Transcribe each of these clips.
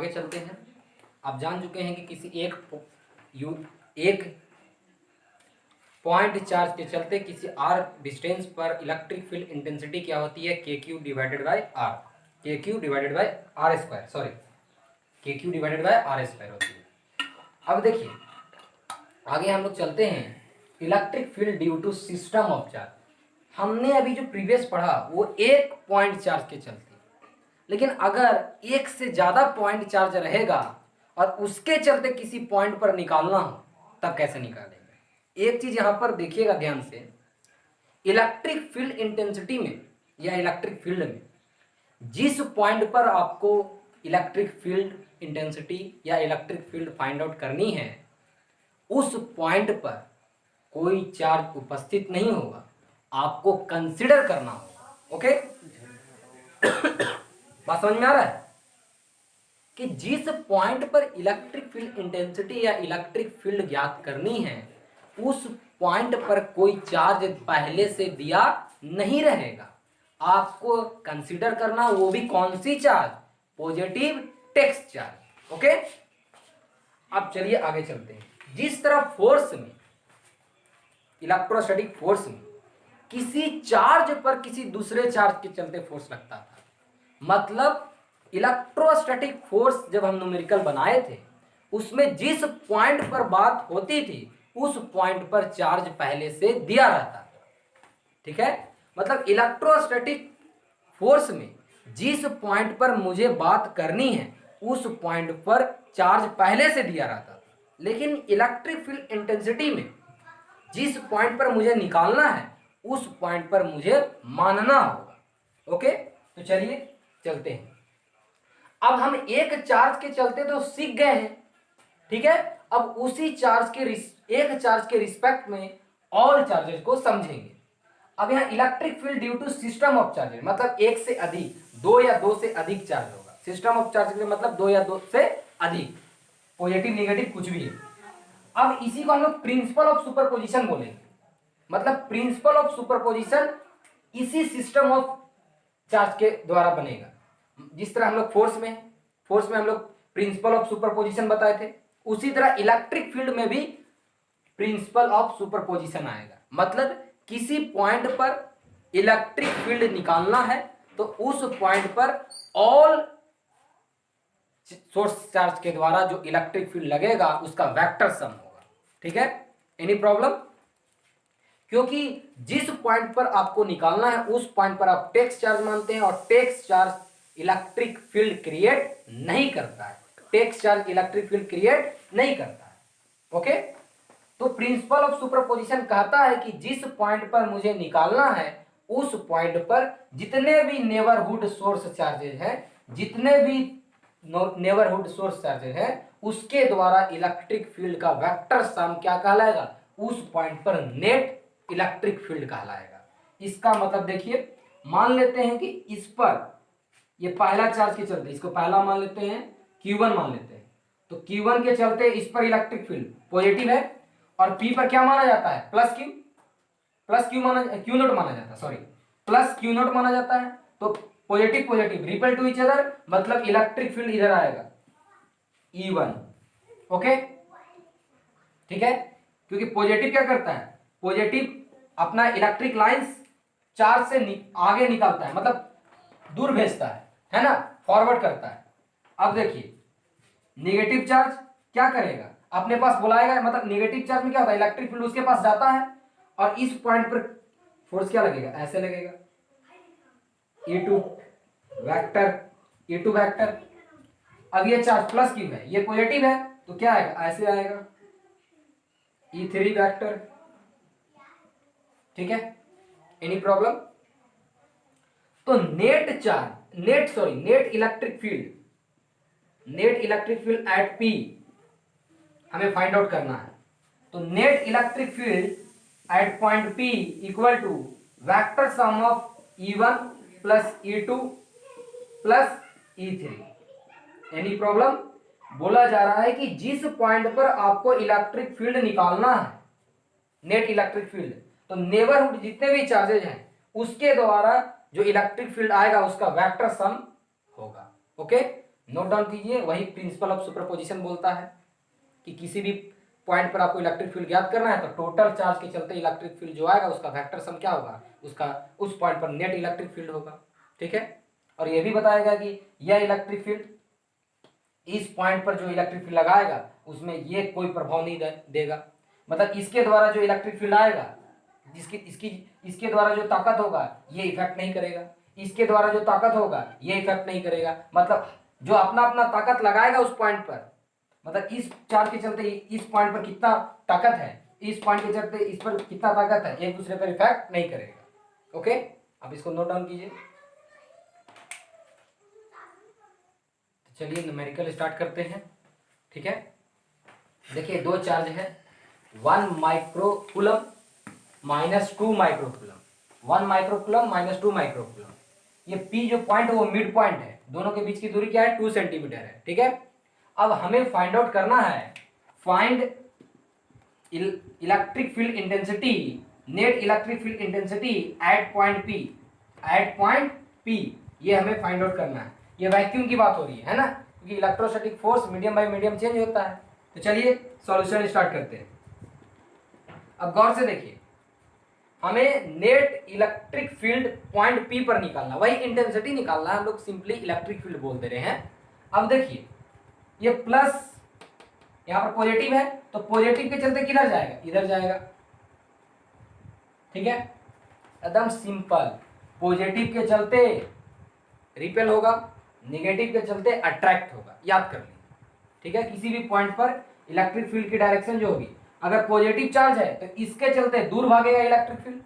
आगे चलते हैं। आप जान चुके हैं कि किसी एक पॉइंट चार्ज के चलते किसी आर डिस्टेंस पर इलेक्ट्रिक फील्ड इंटेंसिटी क्या होती है, के Q divided by R, K Q divided by R square, sorry K Q divided by R square होती है। अब देखिए आगे हम लोग चलते हैं। Electric field due to system of charge, हमने अभी जो प्रीवियस पढ़ा वो एक पॉइंट चार्ज के चलते, लेकिन अगर एक से ज़्यादा पॉइंट चार्ज रहेगा और उसके चलते किसी पॉइंट पर निकालना हो तब कैसे निकालेंगे। एक चीज़ यहाँ पर देखिएगा ध्यान से, इलेक्ट्रिक फील्ड इंटेंसिटी में या इलेक्ट्रिक फील्ड में जिस पॉइंट पर आपको इलेक्ट्रिक फील्ड इंटेंसिटी या इलेक्ट्रिक फील्ड फाइंड आउट करनी है उस पॉइंट पर कोई चार्ज उपस्थित नहीं होगा, आपको कंसिडर करना होगा। ओके बात समझ में आ रहा है कि जिस पॉइंट पर इलेक्ट्रिक फील्ड इंटेंसिटी या इलेक्ट्रिक फील्ड ज्ञात करनी है उस पॉइंट पर कोई चार्ज पहले से दिया नहीं रहेगा, आपको कंसीडर करना, वो भी कौन सी charge, positive test charge. Okay अब चलिए आगे चलते हैं। जिस तरह फोर्स में, इलेक्ट्रोस्टैटिक फोर्स में किसी चार्ज पर किसी दूसरे चार्ज के चलते फोर्स लगता था, मतलब इलेक्ट्रोस्टैटिक फोर्स जब हम न्यूमेरिकल बनाए थे उसमें जिस पॉइंट पर बात होती थी उस पॉइंट पर चार्ज पहले से दिया रहता था। ठीक है, मतलब इलेक्ट्रोस्टैटिक फोर्स में जिस पॉइंट पर मुझे बात करनी है उस पॉइंट पर चार्ज पहले से दिया रहता था, लेकिन इलेक्ट्रिक फील्ड इंटेंसिटी में जिस पॉइंट पर मुझे निकालना है उस पॉइंट पर मुझे मानना होगा। ओके तो चलिए चलते हैं। अब हम एक चार्ज के चलते तो सीख गए हैं, ठीक है, अब उसी चार्ज के एक चार्ज के रिस्पेक्ट में ऑल चार्जेस को समझेंगे। अब यहाँ electric field due to system of charges, मतलब एक से अधिक, दो या दो से अधिक चार्ज होगा। सिस्टम ऑफ चार्ज के मतलब दो या दो से अधिक, पॉजिटिव नेगेटिव कुछ भी है। अब इसी को हम लोग प्रिंसिपल ऑफ सुपरपोजिशन बोलेंगे, मतलब प्रिंसिपल ऑफ सुपरपोजिशन इसी सिस्टम ऑफ चार्ज के द्वारा बनेगा। जिस तरह हम लोग फोर्स में हम लोग प्रिंसिपल ऑफ सुपरपोजिशन बताए थे, उसी तरह इलेक्ट्रिक फील्ड में भी प्रिंसिपल ऑफ सुपरपोजिशन आएगा। मतलब किसी पॉइंट पर इलेक्ट्रिक फील्ड निकालना है तो उस पॉइंट पर ऑल सोर्स चार्ज के द्वारा जो इलेक्ट्रिक फील्ड लगेगा उसका वेक्टर सम होगा। ठीक है, एनी प्रॉब्लम? क्योंकि जिस पॉइंट पर आपको निकालना है उस पॉइंट पर आप टेक्स्ट चार्ज मानते हैं और text charge electric field create नहीं करता है, text charge electric field create नहीं करता है। ओके, तो प्रिंसिपल ऑफ सुपरपोजिशन कहता है कि जिस पॉइंट पर मुझे निकालना है उस पॉइंट पर जितने भी नेबरहुड सोर्स चार्जेज हैं, जितने भी नेबरहुड सोर्स चार्जेज हैं, उसके द्वारा इलेक्ट्रिक फील्ड का वेक्टर सम क्या कहलाएगा, उस पॉइंट पर नेट इलेक्ट्रिक फील्ड कहलाएगा। इसका मतलब देखिए, मान लेते हैं कि इस पर ये पहला चार्ज के चलते, इसको पहला मान लेते हैं, Q1 मान लेते हैं, तो Q1 के चलते इस पर इलेक्ट्रिक फील्ड पॉजिटिव है और P पर क्या माना जाता है, प्लस क्यू नॉट माना जाता है, सॉरी प्लस क्यू नॉट माना जाता है। तो positive positive repel to each other, मतलब इलेक्ट्रिक फील्ड इधर आएगा E1। ओके ठीक है, क्योंकि पॉजिटिव क्या करता है, पॉजिटिव अपना इलेक्ट्रिक लाइंस चार्ज से आगे निकालता है, मतलब दूर भेजता है ना, फॉरवर्ड करता है। अब देखिए नेगेटिव चार्ज क्या करेगा, अपने पास बुलाएगा, मतलब नेगेटिव चार्ज में क्या होता है, इलेक्ट्रिक फील्ड उसके पास जाता है और इस पॉइंट पर फोर्स क्या लगेगा, ऐसे लगेगा, E2 वेक्टर। अब ये चार्ज प्लस क्यू है, ये पॉजिटिव है तो क्या आएगा, ऐसे आएगा, E3 वेक्टर। ठीक है, एनी प्रॉब्लम? तो net electric field at P हमें फाइंड आउट करना है। तो net electric field at point P equal to vector sum of E1 plus E2 plus E3। Any problem? बोला जा रहा है कि जिस पॉइंट पर आपको इलेक्ट्रिक फील्ड निकालना है, नेट इलेक्ट्रिक फील्ड, तो नेबरहुड जितने भी चार्जेज हैं उसके द्वारा जो इलेक्ट्रिक फील्ड आएगा उसका वेक्टर सम होगा। ओके, नोट डाउन कीजिए, वही प्रिंसिपल ऑफ सुपरपोजिशन बोलता है कि किसी भी पॉइंट पर आपको इलेक्ट्रिक फील्ड ज्ञात करना है तो टोटल चार्ज के चलते इलेक्ट्रिक फील्ड जो आएगा उसका वेक्टर सम क्या होगा, उसका उस पॉइंट पर नेट इलेक्ट्रिक फील्ड होगा। ठीक है, और ये भी बताएगा कि यह इलेक्ट्रिक फील्ड इस पॉइंट पर जो इलेक्ट्रिक फील्ड लगाएगा उसमें ये कोई प्रभाव नहीं देगा, मतलब इसके द्वारा जो इलेक्ट्रिक फील्ड आएगा, जिसकी इसकी इसके द्वारा जो ताकत होगा ये इफेक्ट नहीं करेगा, इसके द्वारा जो ताकत होगा ये इफेक्ट नहीं करेगा। मतलब जो अपना अपना ताकत लगाएगा उस पॉइंट पर, मतलब इस चार्ज के चलते इस पॉइंट पर कितना ताकत है, इस पॉइंट के चलते इस पर कितना ताकत है, एक दूसरे पर इफेक्ट नहीं करेगा। ओके, अब इसको नोट डाउन कीजिए। तो चलिए न्यूमेरिकल स्टार्ट करते हैं। ठीक है, देखिए दो चार्ज है, 1 microcoulomb minus 2 microcoulomb, 1 microcoulomb minus 2 microcoulomb. ये P जो पॉइंट है वो मिड पॉइंट है, दोनों के बीच की दूरी क्या है 2 सेंटीमीटर है। ठीक है, अब हमें फाइंड आउट करना है, find electric field intensity, net electric field intensity at point P, at point P, ये हमें फाइंड आउट करना है। ये वैक्यूम की बात हो रही है ना, क्योंकि electrostatic force medium bye medium change होता है। तो चलिए सॉल्यूशन स्टार्ट करते हैं। अब गौर से देखिए, हमें net electric field point P पर निकालना, वही इंटेंसिटी निकालना है, हम लोग सिंपली इलेक्ट्रिक फील्ड बोल दे रहे हैं। अब देखिए ये प्लस यहां पर पॉजिटिव है तो पॉजिटिव के चलते किधर जाएगा, इधर जाएगा। ठीक है, एकदम सिंपल, पॉजिटिव के चलते रिपेल होगा, नेगेटिव के चलते अट्रैक्ट होगा, याद कर लीजिए। ठीक है, किसी भी पॉइंट पर इलेक्ट्रिक फील्ड की डायरेक्शन जो होगी, अगर पॉजिटिव चार्ज है तो इसके चलते दूर भागेगा इलेक्ट्रिक फील्ड,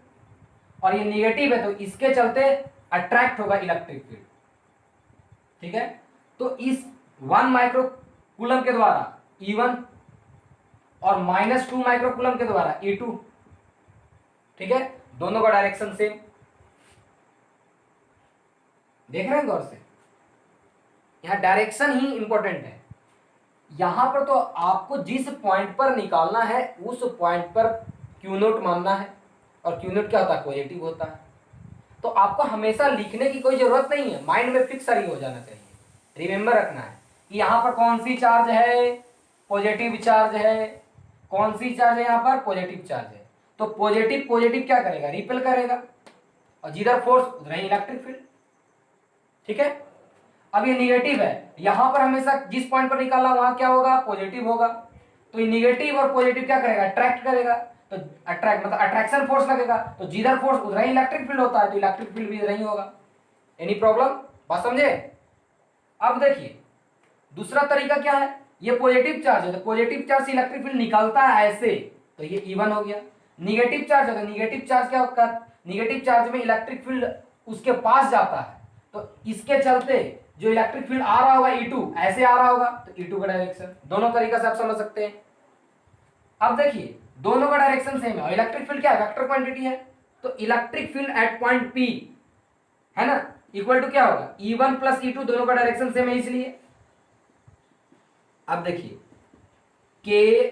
और ये नेगेटिव है तो इसके चलते अट्रैक्ट होगा इलेक्ट्रिक फील्ड। ठीक है, तो इस 1 माइक्रोकूलम के द्वारा E1 और माइनस 2 माइक्रोकूलम के द्वारा E2। ठीक है, दोनों का डायरेक्शन सेम, देख रहे हैं गौर से, यहां डायरेक्शन ही इंपॉर्टेंट है। यहां पर तो आपको जिस पॉइंट पर निकालना है उस पॉइंट पर क्यू नोट मानना है, और क्यू नोट क्या होता है, पॉजिटिव होता है। तो आपको हमेशा लिखने की कोई जरूरत नहीं है, माइंड में फिक्स ही हो जाना चाहिए, रिमेंबर रखना है कि यहां पर कौन सी चार्ज है, पॉजिटिव चार्ज है, कौन सी चार्ज है, यहां पर पॉजिटिव चार्ज है। तो पॉजिटिव पॉजिटिव क्या करेगा, रिपेल करेगा, और जिधर फोर्स उधर ही इलेक्ट्रिक फील्ड। ठीक है, अब ये निगेटिव है, यहां पर हमेशा जिस पॉइंट पर निकाला वहां क्या होगा, पॉजिटिव होगा। तो ये निगेटिव और पॉजिटिव क्या करेगा, अट्रैक्ट करेगा, तो अट्रैक्ट मतलब अट्रैक्शन फोर्स लगेगा, तो जिधर फोर्स उधर ही इलेक्ट्रिक फील्ड होता है, तो इलेक्ट्रिक फील्ड भी इधर ही होगा। एनी प्रॉब्लम, बात समझे। अब देखिए दूसरा तरीका क्या है, ये पॉजिटिव चार्ज है तो पॉजिटिव चार्ज से इलेक्ट्रिक फील्ड निकलता है ऐसे, तो ये E1 हो गया। निगेटिव चार्ज है तो निगेटिव चार्ज क्या होता है, निगेटिव चार्ज में इलेक्ट्रिक फील्ड उसके पास जाता है, तो इसके चलते जो इलेक्ट्रिक फील्ड आ रहा होगा E2 ऐसे आ रहा होगा, तो E2 का डायरेक्शन, दोनों तरीका से आप समझ सकते हैं। अब देखिए दोनों का डायरेक्शन सेम है, और इलेक्ट्रिक फील्ड क्या है, वेक्टर क्वांटिटी है, तो electric field at point P है ना, इक्वल टू क्या होगा, E1 प्लस E2, दोनों का डायरेक्शन सेम है इसलिए। अब देखिए के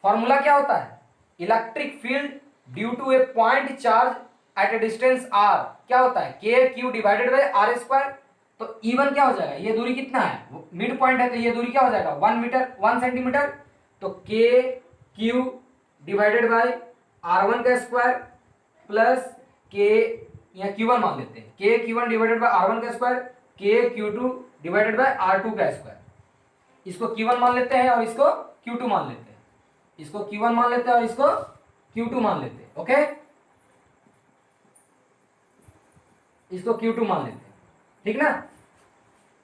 फॉर्मूला क्या होता है, electric field due to a point charge at a distance r क्या होता है, के Q divided by r square. तो E1 क्या हो जाएगा, ये दूरी कितना है, मिड पॉइंट है, तो ये दूरी क्या हो जाएगा 1 मीटर 1 सेंटीमीटर, तो के क्यू डिवाइडेड बाय R1 का स्क्वायर प्लस के, यहाँ Q1 मान लेते हैं, के Q1 डिवाइडेड बाय R1 का स्क्वायर, के Q2 डिवाइडेड बाय R2 का स्क्वायर। इसको Q1 मान लेते हैं और इसको Q2 मान लेते हैं, इसको Q1 मान लेते हैं और इसको Q2 मान लेते हैं। ओके, इसको Q2 मान लेते हैं, ठीक ना,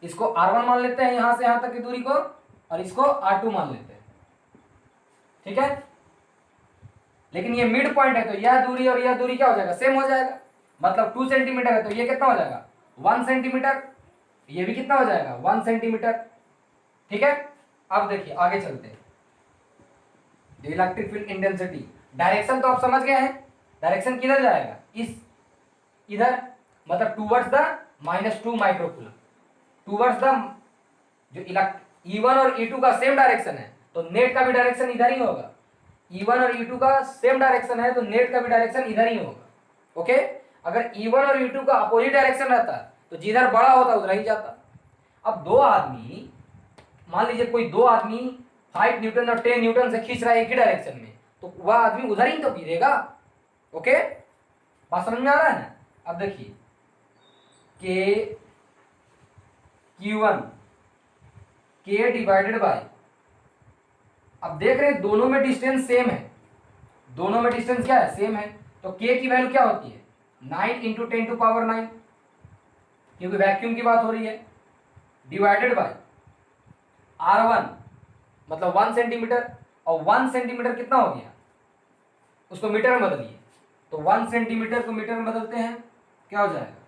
इसको R1 मान लेते हैं यहां से यहां तक की दूरी को, और इसको R2 मान लेते हैं। ठीक है, लेकिन ये मिड पॉइंट है तो यह दूरी और यह दूरी क्या हो जाएगा, सेम हो जाएगा, मतलब 2 सेंटीमीटर है तो ये कितना हो जाएगा 1 सेंटीमीटर, ये भी कितना हो जाएगा 1 सेंटीमीटर। ठीक है, अब देखिए आगे चलते हैं, इलेक्ट्रिक फील्ड इंटेंसिटी, डायरेक्शन तो आप समझ गए हैं, डायरेक्शन किधर जाएगा, इस इधर, मतलब towards the -2 microcoulomb, towards the जो E1 और E2 का सेम डायरेक्शन है तो नेट का भी डायरेक्शन इधर ही होगा, E1 और E2 का सेम डायरेक्शन है तो नेट का भी डायरेक्शन इधर ही होगा। ओके, अगर E1 और E2 का अपोजिट डायरेक्शन रहता तो जिधर बड़ा होता उधर ही जाता, अब दो आदमी, मान लीजिए कोई दो आदमी 5 न्यूटन और 10 न्यूटन से खींच रहा है एक ही डायरेक्शन में, तो वह आदमी उधर ही तो गिरेगा। ओके, बात समझ में आ रहा है ना? अब देखिए के Q1 के डिवाइडेड बाय, अब देख रहे हैं दोनों में डिस्टेंस सेम है, दोनों में डिस्टेंस क्या है? सेम है। तो के की वैल्यू क्या होती है? 9 इंटू 10⁻⁹, क्योंकि वैक्यूम की बात हो रही है, डिवाइडेड बाय R1 मतलब 1 सेंटीमीटर, और 1 सेंटीमीटर कितना हो गया? उसको मीटर में बदलिए, तो 1 सेंटीमीटर को मीटर में बदलते हैं, क्या हो जाएगा?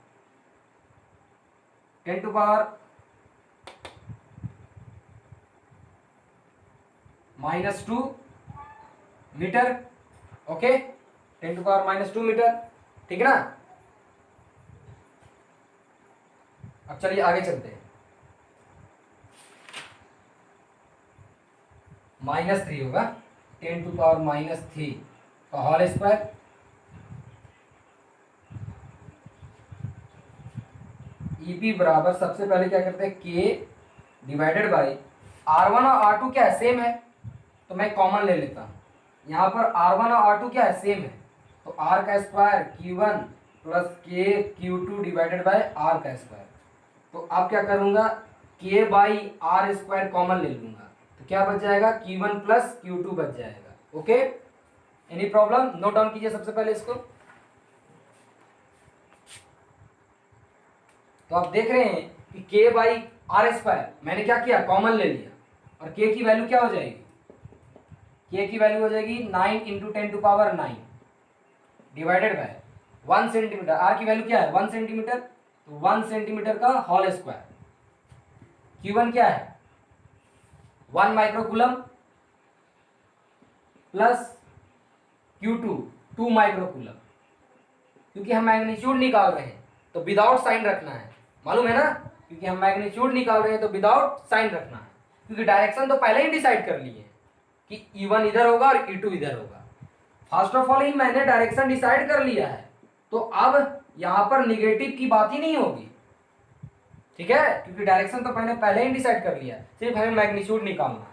10⁻⁻2 मीटर। ओके, 10⁻⁻2 मीटर, ठीक है ना? अब चलिए आगे चलते हैं। -3 होगा, 10⁻³ का होल स्क्वायर, ईपी बराबर, सबसे पहले क्या करते हैं, के डिवाइडेड बाय R1 और R2 क्या है? सेम है, तो मैं कॉमन ले लेता हूँ। यहाँ पर R1 और R2 क्या है? सेम है, तो R का स्क्वायर Q1 प्लस के Q2 डिवाइडेड बाय R का स्क्वायर। तो अब क्या करूँगा, के बाई R स्क्वायर कॉमन ले लूँगा, तो क्या बच जाएगा? Q1 प्लस Q2 बच जाएगा। Okay, any problem? Note down कीजिए सबसे पहले इसको। तो आप देख रहे हैं कि के बाई R स्क्वायर मैंने क्या किया? कॉमन ले लिया, और के की वैल्यू क्या हो जाएगी? के की वैल्यू हो जाएगी 9 into 10⁻⁹ divided by 1 centimetre. R की वैल्यू क्या है? 1 सेंटीमीटर, तो 1 सेंटीमीटर का होल स्क्वायर। Q1 क्या है? 1 माइक्रोकूलम प्लस Q2 2 माइक्रोकूलम, क्योंकि हम मैग्नीट्यूड निकाल रहे हैं तो विदाउट साइन रखना है, मालूम है ना? क्योंकि हम मैग्नीट्यूड निकाल रहे हैं तो विदाउट साइन रखना है, क्योंकि डायरेक्शन तो पहले ही डिसाइड कर लिए कि E1 इधर होगा और E2 इधर होगा। फर्स्ट ऑफ ऑल ही मैंने डायरेक्शन डिसाइड कर लिया है, तो अब यहां पर निगेटिव की बात ही नहीं होगी, ठीक है? क्योंकि डायरेक्शन तो मैंने पहले ही डिसाइड कर लिया, सिर्फ हमें मैग्नीट्यूड निकालना है।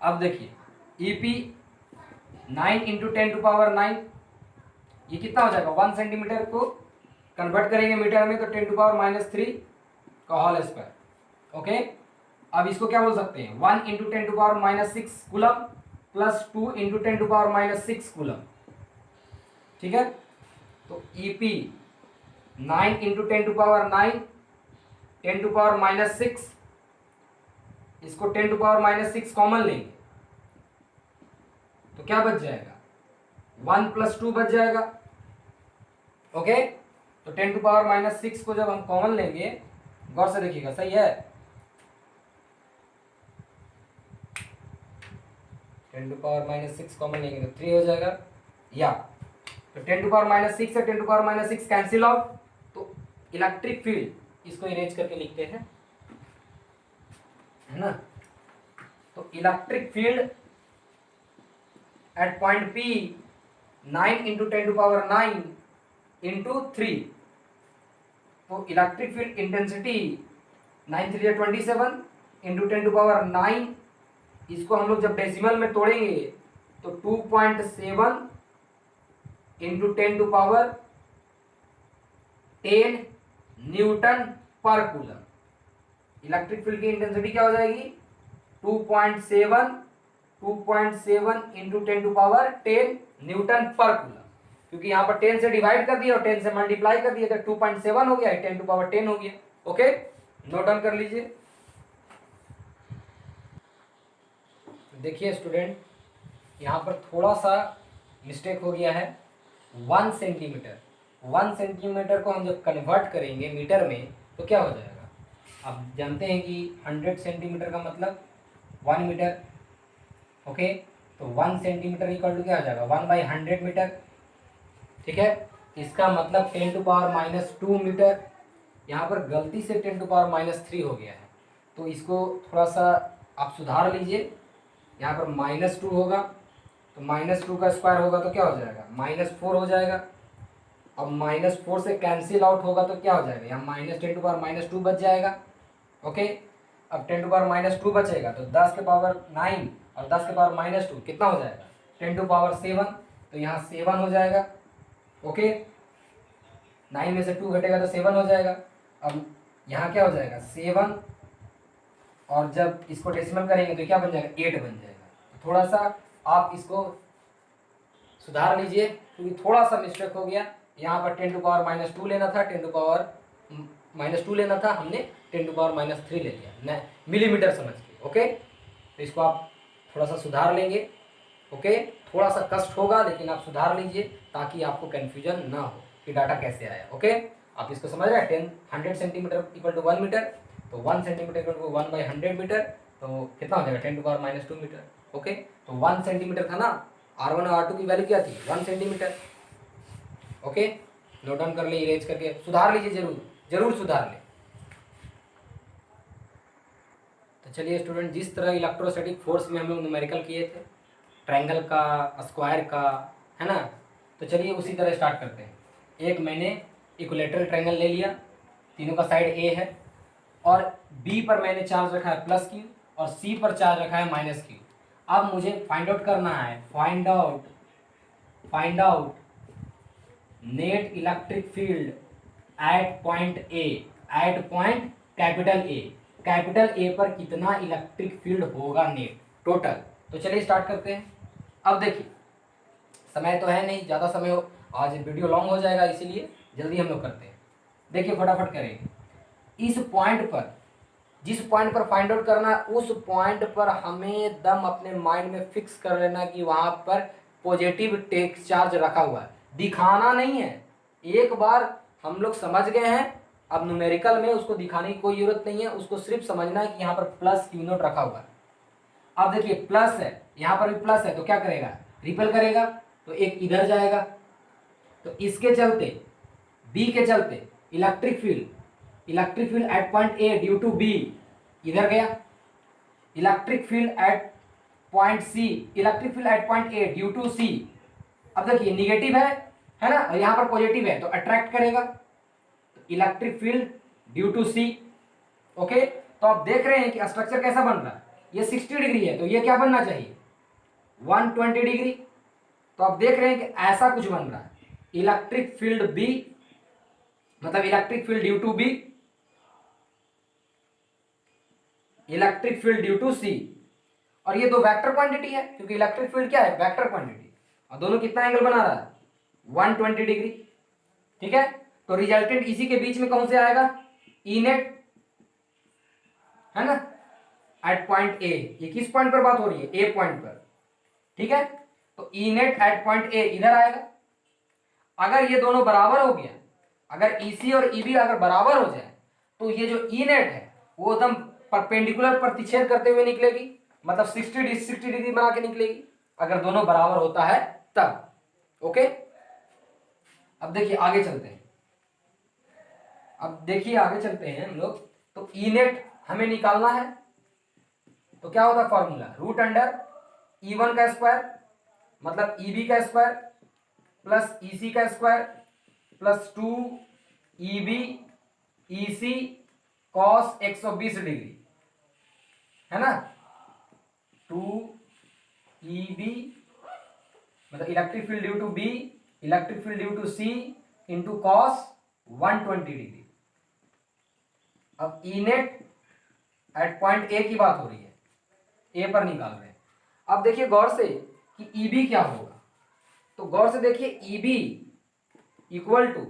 अब देखिए ईपी 9 इंटू 10⁻⁹, ये कितना हो जाएगा? 1 सेंटीमीटर को कन्वर्ट करेंगे मीटर में तो 10⁻³ का होल स्क्वायर। ओके, अब इसको क्या बोल सकते हैं? 1 into 10⁻⁶ coulomb plus 2 into 10⁻�6 coulomb, ठीक है? तो ईपी 9 इंटू 10⁹, 10⁻�6, इसको 10⁻�6 कॉमन लेंगे तो क्या बच जाएगा? 1 प्लस 2 बच जाएगा। ओके, तो 10⁻�6 को जब हम कॉमन लेंगे, गौर से देखिएगा, सही है? 10⁻�6 कॉमन लेंगे तो 3 हो जाएगा, या तो 10⁻�6 से 10⁻�6 कैंसिल आउट, तो इलेक्ट्रिक फील्ड, इसको इरेज करके लिखते हैं, है ना? तो electric field at point P 9 into 10⁹ into 3, तो इलेक्ट्रिक फील्ड इंटेंसिटी 9 3 27 इंटू 10⁹, इसको हम लोग जब डेसिमल में तोड़ेंगे तो 2.7 इंटू 10⁻10 न्यूटन पर कूलम। इलेक्ट्रिक फील्ड की इंटेंसिटी क्या हो जाएगी? 2.7 इंटू 10⁻10 न्यूटन पर कूलम, क्योंकि यहाँ पर 10 से डिवाइड कर दिया और 10 से मल्टीप्लाई कर दिया तो 2.7 हो गया, 10⁻10 हो गया। ओके, नोट डाउन कर लीजिए। देखिए स्टूडेंट, यहाँ पर थोड़ा सा मिस्टेक हो गया है। 1 सेंटीमीटर को हम जब कन्वर्ट करेंगे मीटर में तो क्या हो जाएगा? आप जानते हैं कि 100 सेंटीमीटर का मतलब 1 मीटर। ओके, तो 1 सेंटीमीटर इक्वल टू क्या हो जाएगा? 1/100 मीटर, ठीक है? इसका मतलब 10⁻⁻2 मीटर। यहाँ पर गलती से 10⁻⁻3 हो गया है, तो इसको थोड़ा सा आप सुधार लीजिए। यहाँ पर -2 होगा, तो -2 का स्क्वायर होगा तो क्या हो जाएगा? -4 हो जाएगा। अब -4 से कैंसिल आउट होगा तो क्या हो जाएगा, यहाँ -10⁻² बच जाएगा। ओके, अब 10⁻² बचेगा तो 10⁻9 और 10⁻² कितना हो जाएगा, 10⁻7, तो यहाँ 7 हो जाएगा। ओके, 9 में से 2 घटेगा तो 7 हो जाएगा। अब यहाँ क्या हो जाएगा 7, और जब इसको डेसिमल करेंगे तो क्या बन जाएगा 8 बन जाएगा। तो थोड़ा सा आप इसको सुधार लीजिए क्योंकि थोड़ा सा मिस्टेक हो गया। यहाँ पर 10⁻² लेना था, 10⁻² लेना था, हमने 10⁻³ ले लिया न, मिलीमीटर समझ के। ओके, तो इसको आप थोड़ा सा सुधार लेंगे। ओके, थोड़ा सा कष्ट होगा लेकिन आप सुधार लीजिए ताकि आपको कन्फ्यूजन ना हो कि डाटा कैसे आया। ओके, आप इसको समझ रहे हैं, 100 सेंटीमीटर इक्वल टू 1 मीटर, तो 1 सेंटीमीटर इक्वल टू 1/100 मीटर, तो कितना हो जाएगा 10⁻² मीटर। ओके, तो 1 सेंटीमीटर था ना, R1 और R2 की वैल्यू क्या थी 1 सेंटीमीटर। ओके, नोट डाउन कर ले, इरेज करके सुधार लीजिए, जरूर सुधार ले। तो चलिए स्टूडेंट, जिस तरह इलेक्ट्रोस्टैटिक फोर्स में हम लोग न्यूमेरिकल किए थे, ट्रायंगल का, स्क्वायर का, है ना, तो चलिए उसी तरह स्टार्ट करते हैं। एक मैंने इक्विलेटरल ट्रायंगल ले लिया, तीनों का साइड ए है, और बी पर मैंने चार्ज रखा है +Q और सी पर चार्ज रखा है -Q। अब मुझे फाइंड आउट करना है, find out net electric field at point A, at point capital A पर कितना इलेक्ट्रिक फील्ड होगा नेट टोटल। तो चलिए स्टार्ट करते हैं। अब देखिए, समय तो है नहीं, ज़्यादा समय हो, आज वीडियो लॉन्ग हो जाएगा, इसीलिए जल्दी हम लोग करते हैं। देखिए फटाफट करेंगे। इस पॉइंट पर, जिस पॉइंट पर फाइंड आउट करना है, उस पॉइंट पर हमें दम अपने माइंड में फिक्स कर लेना कि वहाँ पर पॉजिटिव टेक्स चार्ज रखा हुआ है, दिखाना नहीं है। एक बार हम लोग समझ गए हैं, अब न्यूमेरिकल में उसको दिखाने की कोई जरूरत नहीं है, उसको सिर्फ समझना है कि यहाँ पर +Q0 रखा हुआ है। अब देखिए प्लस है, यहाँ पर भी प्लस है, तो क्या करेगा रिपल करेगा, तो एक इधर जाएगा, तो इसके चलते बी के चलते electric field at point A due to B इधर गया, electric field at point A due to C. अब देखिए निगेटिव है ना, और यहाँ पर पॉजिटिव है तो अट्रैक्ट करेगा, तो electric field due to C. Okay, तो आप देख रहे हैं कि स्ट्रक्चर कैसा बन रहा है, ये 60 डिग्री है, तो ये क्या बनना चाहिए 120 डिग्री। तो आप देख रहे हैं कि ऐसा कुछ बन रहा है, इलेक्ट्रिक फील्ड बी मतलब electric field due to B, electric field due to C, और ये दो वेक्टर क्वांटिटी है क्योंकि इलेक्ट्रिक फील्ड क्या है वेक्टर क्वांटिटी, और दोनों कितना एंगल बना रहा है 120 डिग्री। ठीक है, तो रिजल्टेंट इसी के बीच में कौन से आएगा ई नेट, है ना, एट पॉइंट ए। ये किस पॉइंट पर बात हो रही है ए पॉइंट पर। ठीक है, तो ई नेट एट पॉइंट ए इधर आएगा। अगर ये दोनों बराबर हो गया, अगर ईसी और ईबी अगर बराबर हो जाए, तो ये जो ई नेट है वो एकदम परपेंडिकुलर प्रतिच्छेद करते हुए निकलेगी, मतलब 60 डिग्री बना के निकलेगी, अगर दोनों बराबर होता है तब। ओके, अब देखिए आगे चलते हैं, हम लोग। तो ई नेट हमें निकालना है, तो क्या होता है फॉर्मूला, √E1 का स्क्वायर मतलब EB का स्क्वायर प्लस EC का square plus 2EB EC cos 120 degree, है ना, 2EB मतलब electric field due to B, electric field due to C into cos 120 degree. अब E net at point A की बात हो रही है, ए पर निकाल रहे हैं। अब देखिए गौर से कि ईबी क्या होगा, तो गौर से देखिए ईबी इक्वल टू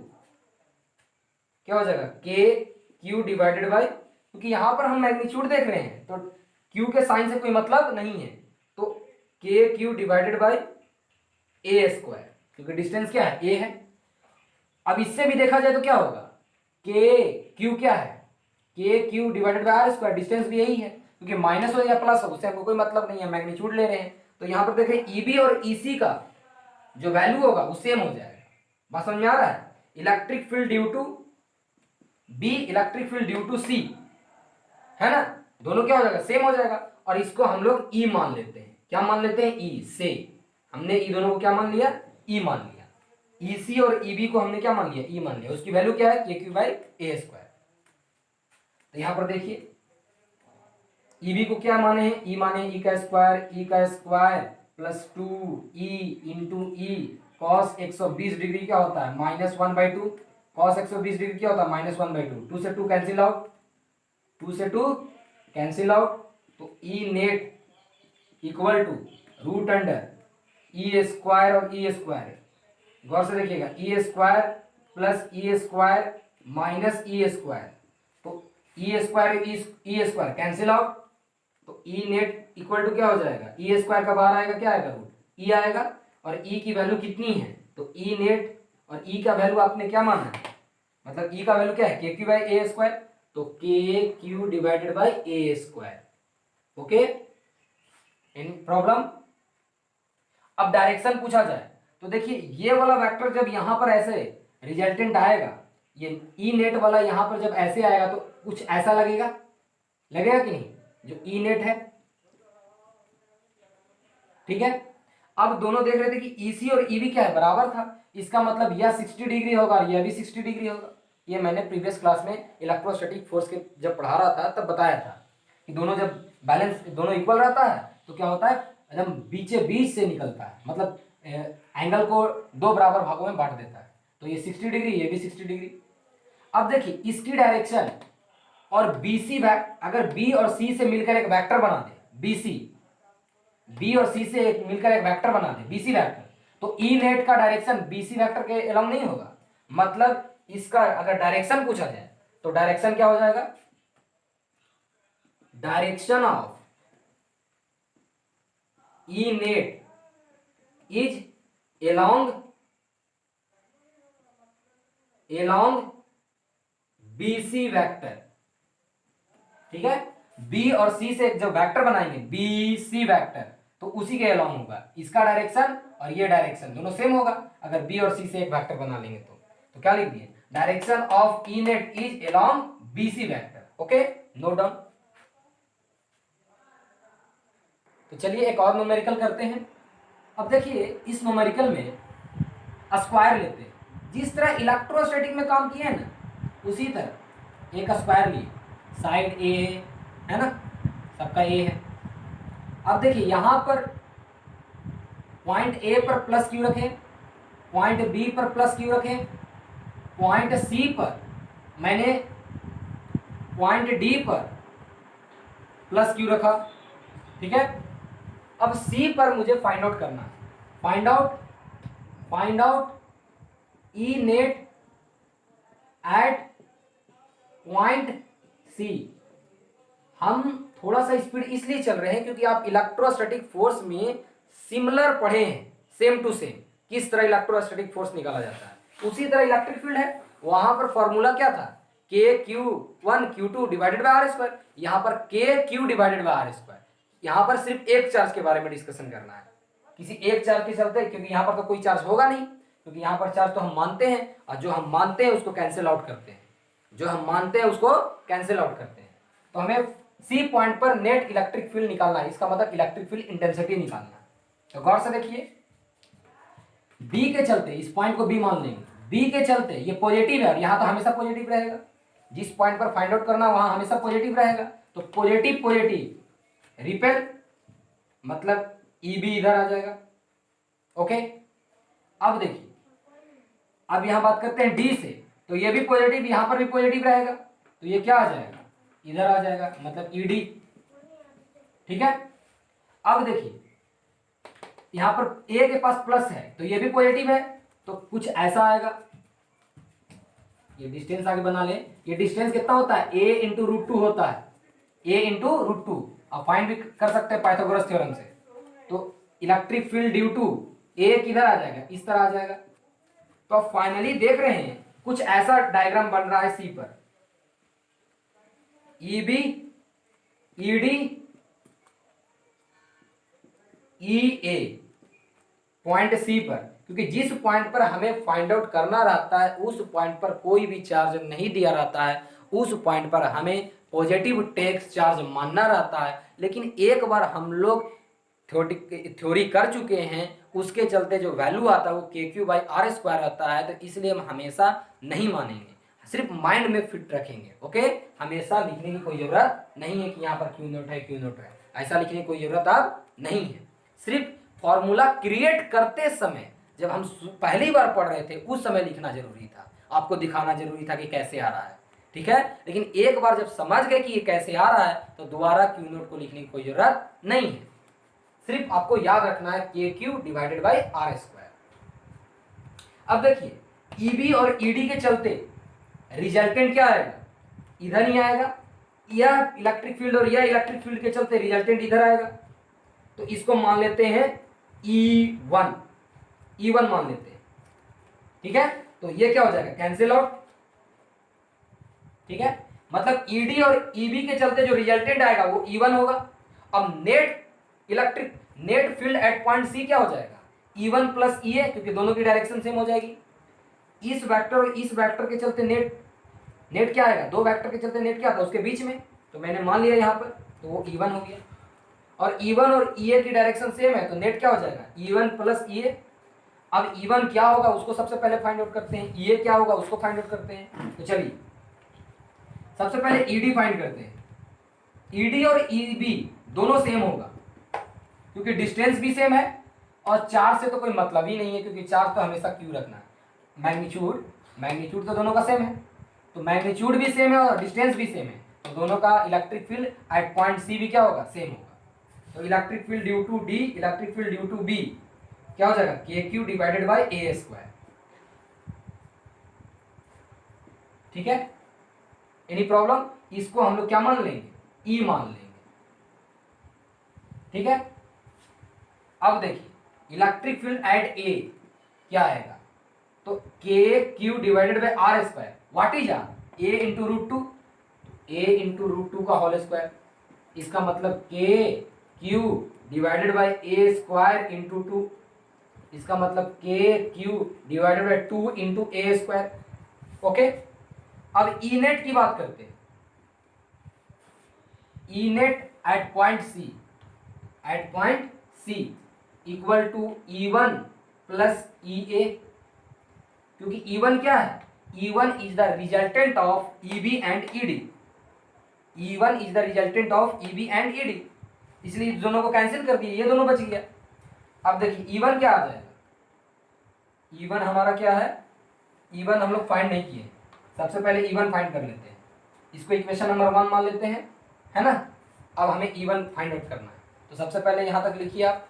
क्या हो जाएगा के क्यू डिवाइडेड बाई, क्योंकि यहां पर हम मैग्नीट्यूड देख रहे हैं तो क्यू के साइन से कोई मतलब नहीं है, तो के Q divided by A square, क्योंकि डिस्टेंस क्या है ए है। अब इससे भी देखा जाए तो क्या होगा के क्यू क्या है के Q divided by R square, distance भी यही है, क्योंकि माइनस हो या प्लस हो उससे हमको कोई मतलब नहीं है, मैग्नीट्यूड ले रहे हैं। तो यहाँ पर देख रहे हैं ईबी और ईसी का जो वैल्यू होगा वो सेम हो जाएगा। बात समझ में आ रहा है, electric field due to B, electric field due to C, है ना, दोनों क्या हो जाएगा सेम हो जाएगा, और इसको हम लोग ई मान लेते हैं। क्या मान लेते हैं ई से, हमने ई दोनों को क्या मान लिया ई मान लिया। EC और EB को हमने क्या मान लिया, E मान लिया, उसकी वैल्यू क्या है KQ/A²। तो यहां पर देखिए EB को क्या माने हैं, E माने E का square plus 2E into E cos 120 degree क्या होता है -1/2, cos 120 डिग्री क्या होता है -1/2, 2 से 2 कैंसिल आउट, 2 से 2 कैंसिल आउट, तो E net equal to root under E square और E स्क्वायर, गौर से देखिएगा E square plus E square minus E square, तो E square E square cancel out, तो E नेट इक्वल टू क्या हो जाएगा, E स्क्वायर का बाहर आएगा क्या आएगा रूट E आएगा, और E की वैल्यू कितनी है, तो E नेट और E का वैल्यू आपने क्या माना है, मतलब E का वैल्यू क्या है KQ/A², तो KQ/A²। Okay, any problem. अब डायरेक्शन पूछा जाए तो देखिए ये वाला वेक्टर जब यहां पर ऐसे रिजल्टेंट आएगा, ये E नेट वाला यहां पर जब ऐसे आएगा तो कुछ ऐसा लगेगा, लगेगा कि नहीं, जो E नेट है, ठीक है। अब दोनों देख रहे थे कि EC और EB क्या है, बराबर था, इसका मतलब यह 60 डिग्री होगा और यह भी 60 डिग्री होगा। ये मैंने प्रीवियस क्लास में इलेक्ट्रोस्टैटिक फोर्स के जब पढ़ा रहा था तब बताया था कि दोनों जब बैलेंस दोनों इक्वल रहता है तो क्या होता है, एकदम बीच से निकलता है, मतलब एंगल को दो बराबर भागों में बांट देता है, तो ये 60 डिग्री, ये भी 60 डिग्री। अब देखिए इसकी डायरेक्शन और BC अगर B और C से मिलकर एक वेक्टर बना दे, B और C से मिलकर एक वेक्टर बना दे BC वेक्टर, तो E नेट का डायरेक्शन BC वेक्टर के अलोंग नहीं होगा, मतलब इसका अगर डायरेक्शन पूछा जाए तो डायरेक्शन क्या हो जाएगा, direction of E net is along BC vector, ठीक है। B और C से जब वेक्टर बनाएंगे BC वेक्टर तो उसी के अलोंग होगा, इसका डायरेक्शन और ये डायरेक्शन दोनों सेम होगा अगर B और C से एक वेक्टर बना लेंगे तो क्या लिख दिए, direction of E net is along BC vector. Okay, note down. तो चलिए एक और न्यूमेरिकल करते हैं। अब देखिए इस न्यूमेरिकल में स्क्वायर लेते हैं, जिस तरह इलेक्ट्रोस्टैटिक में काम किए हैं ना उसी तरह एक स्क्वायर लिए, साइड A है ना, सबका A है। अब देखिए यहां पर पॉइंट A पर प्लस क्यू रखें, पॉइंट B पर प्लस क्यू रखें, पॉइंट C पर मैंने पॉइंट D पर प्लस क्यू रखा, ठीक है। अब C पर मुझे फाइंड आउट करना है, find out E net at point C। हम थोड़ा सा स्पीड इसलिए चल रहे हैं क्योंकि आप इलेक्ट्रोस्टैटिक फोर्स में सिमिलर पढ़े हैं, सेम टू सेम किस तरह इलेक्ट्रोस्टैटिक फोर्स निकाला जाता है, उसी तरह इलेक्ट्रिक फील्ड है। वहां पर फॉर्मूला क्या था, KQ1Q2 डिवाइडेड बाय R², यहां पर KQ डिवाइडेड बाय R²। यहां पर सिर्फ एक चार्ज के बारे में डिस्कशन करना है, किसी एक चार्ज के चलते, क्योंकि यहां पर तो कोई चार्ज होगा नहीं, क्योंकि यहां पर चार्ज तो हम मानते हैं और जो हम मानते हैं उसको कैंसिल आउट करते हैं, जो हम मानते हैं उसको कैंसिल आउट करते हैं। तो हमें C पॉइंट पर नेट इलेक्ट्रिक फील्ड निकालना है, इसका मतलब इलेक्ट्रिक फील्ड इंटेंसिटी निकालना है। तो गौर से देखिए B के चलते, इस पॉइंट को B मान लेंगे, B के चलते ये पॉजिटिव है और यहां तो हमेशा पॉजिटिव रहेगा, जिस पॉइंट पर फाइंड आउट करना वहां हमेशा पॉजिटिव रहेगा, तो पॉजिटिव रिपेल, मतलब EB इधर आ जाएगा। ओके, अब देखिए अब यहां बात करते हैं D से, तो ये भी पॉजिटिव, यहां पर भी पॉजिटिव रहेगा, तो ये क्या आ जाएगा, इधर आ जाएगा, मतलब ED, ठीक है। अब देखिए यहां पर A के पास प्लस है तो ये भी पॉजिटिव है, तो कुछ ऐसा आएगा, ये डिस्टेंस आगे बना ले, ये डिस्टेंस कितना होता है A इंटू √2 होता है, A इंटू √2, आप फाइंड भी कर सकते हैं पाइथागोरस थ्योरम से। तो electric field due to A किधर आ जाएगा, इस तरह आ जाएगा। तो आप फाइनली देख रहे हैं कुछ ऐसा डायग्राम बन रहा है C पर, EB ED EA point C पर, क्योंकि जिस पॉइंट पर हमें फाइंड आउट करना रहता है उस पॉइंट पर कोई भी चार्ज नहीं दिया रहता है, उस पॉइंट पर हमें पॉजिटिव टेक्स चार्ज मानना रहता है। लेकिन एक बार हम लोग थ्योरी कर चुके हैं, उसके चलते जो वैल्यू आता है वो KQ/R² आता है, तो इसलिए हम हमेशा नहीं मानेंगे, सिर्फ माइंड में फिट रखेंगे। ओके, हमेशा लिखने की कोई जरूरत नहीं है कि यहाँ पर Q0 है, Q0 है, ऐसा लिखने की कोई जरूरत अब नहीं है। सिर्फ फॉर्मूला क्रिएट करते समय जब हम पहली बार पढ़ रहे थे उस समय लिखना जरूरी था, आपको दिखाना जरूरी था कि कैसे आ रहा है, ठीक है। लेकिन एक बार जब समझ गए कि ये कैसे आ रहा है तो दोबारा Q0 को लिखने की कोई जरूरत नहीं है, सिर्फ आपको याद रखना है KQ/R²। अब देखिए EB और ED के चलते रिजल्टेंट क्या आएगा, इधर ही आएगा, यह इलेक्ट्रिक फील्ड और यह इलेक्ट्रिक फील्ड के चलते रिजल्टेंट इधर आएगा, तो इसको मान लेते हैं E1 मान लेते हैं, ठीक है। तो ये क्या हो जाएगा, कैंसिल आउट, ठीक है। मतलब ED और EB के चलते जो रिजल्टेंट आएगा वो E1 होगा। अब net field at point C क्या हो जाएगा, E1 प्लस EA, क्योंकि दोनों की डायरेक्शन सेम हो जाएगी। इस वेक्टर और इस वेक्टर के चलते नेट क्या आएगा, दो वेक्टर के चलते नेट क्या आता है उसके बीच में, तो मैंने मान लिया यहाँ पर, तो वो E1 हो गया। और E1 और EA की डायरेक्शन सेम है, तो नेट क्या हो जाएगा, E1 प्लस EA। अब E1 क्या होगा उसको सबसे पहले फाइंड आउट करते हैं, EA क्या होगा उसको फाइंड आउट करते हैं। तो चलिए सबसे पहले ED फाइंड करते हैं। ED और EB दोनों सेम होगा, क्योंकि डिस्टेंस भी सेम है और चार्ज से तो कोई मतलब ही नहीं है, क्योंकि चार्ज तो हमेशा क्यू रखना है। मैग्नीट्यूड तो दोनों का सेम है, तो मैग्नीट्यूड भी सेम है और डिस्टेंस भी सेम है, तो दोनों का electric field at point C भी क्या होगा, सेम होगा। तो electric field due to D, electric field due to B क्या हो जाएगा, KQ/A², ठीक है। एनी प्रॉब्लम, इसको हम लोग क्या मान लेंगे, E मान लेंगे, ठीक है। अब देखिए इलेक्ट्रिक फील्ड एट A क्या आएगा, तो KQ/R², what is A into √2, A into √2 का होल स्क्वायर, इसका मतलब KQ/A² इंटू 2, इसका मतलब KQ/2 इंटू A²। ओके, अब E नेट की बात करते हैं। E net at point C equal to E1 plus EA, क्योंकि E1 क्या है, E1 is the resultant of EB and ED, E1 is the resultant of EB and ED, इसलिए दोनों को कैंसिल कर दिए, ये दोनों बच गया। अब देखिए E1 क्या आ जाएगा, E1 हमारा क्या है, E1 हम लोग फाइंड नहीं किए, सबसे पहले E1 फाइंड कर लेते हैं, इसको इक्वेशन नंबर 1 मान लेते हैं, है ना। अब हमें E1 फाइंड आउट करना है, तो सबसे पहले यहां तक लिखिए आप।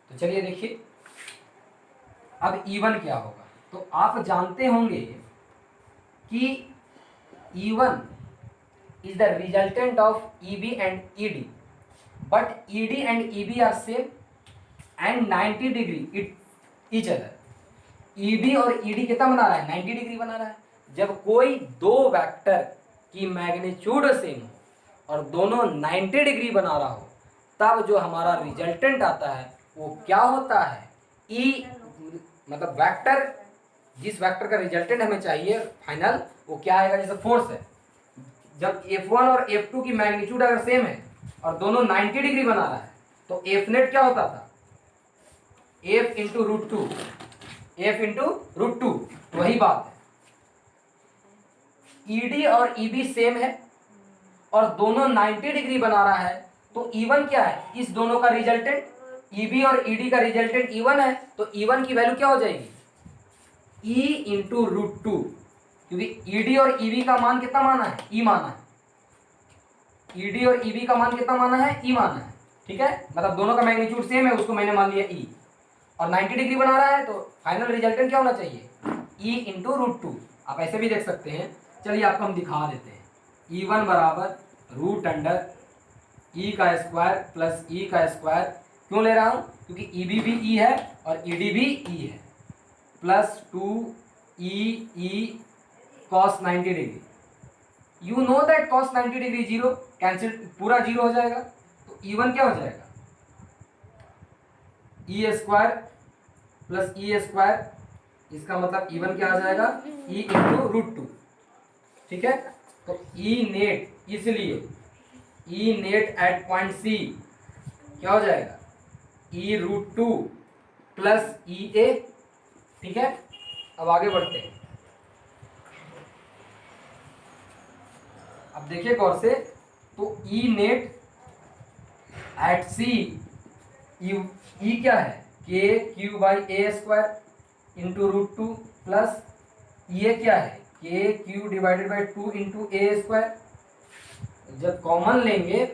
तो चलिए देखिए अब E1 क्या होगा, तो आप जानते होंगे कि E1 is the resultant of EB and ED, but ED and EB are same and 90 degree each other। EB और ED कितना बना रहा है, 90 डिग्री बना रहा है। जब कोई दो वेक्टर की मैग्नीट्यूड सेम हो और दोनों 90 डिग्री बना रहा हो, तब जो हमारा रिजल्टेंट आता है वो क्या होता है, E, मतलब वेक्टर, जिस वेक्टर का रिजल्टेंट हमें चाहिए फाइनल, वो क्या आएगा, जैसे फोर्स है, जब F1 और F2 की मैग्नीट्यूड अगर सेम है और दोनों 90 डिग्री बना रहा है, तो F नेट क्या होता था, F इंटू √2, वही बात है। ED और EB सेम है और दोनों 90 डिग्री बना रहा है, तो E1 क्या है, इस दोनों का रिजल्टेंट, EB और ED का रिजल्टेंट E1 है, तो E1 की वैल्यू क्या हो जाएगी, E इंटू √2, क्योंकि ED और EB का मान कितना माना है, E माना है, ED और EB का मान कितना माना है, E माना है, ठीक है। मतलब दोनों का मैग्नीट्यूड सेम है, उसको मैंने मान लिया E, और 90 डिग्री बना रहा है, तो फाइनल रिजल्टेंट क्या होना चाहिए, E इंटू √2। आप ऐसे भी देख सकते हैं, चलिए आपको हम दिखा देते हैं। E1 बराबर √E का स्क्वायर प्लस E का स्क्वायर, क्यों ले रहा हूँ, क्योंकि EB भी E है और ED भी E है, plus 2E cos 90 degree. You know that cos 90 degree 0, cancel, पूरा 0 हो जाएगा, तो E1 क्या हो जाएगा, E² प्लस E², इसका मतलब E1 क्या आ जाएगा, E इंटू √2, ठीक है। तो E नेट, इसलिए E net at point C क्या हो जाएगा, E√2 प्लस EA। ठीक है, अब आगे बढ़ते हैं। अब देखिए गौर से, तो E net eight C, E क्या है, KQ/A² इंटू √2 प्लस ये क्या है, KQ/2 इंटू A²। जब कॉमन लेंगे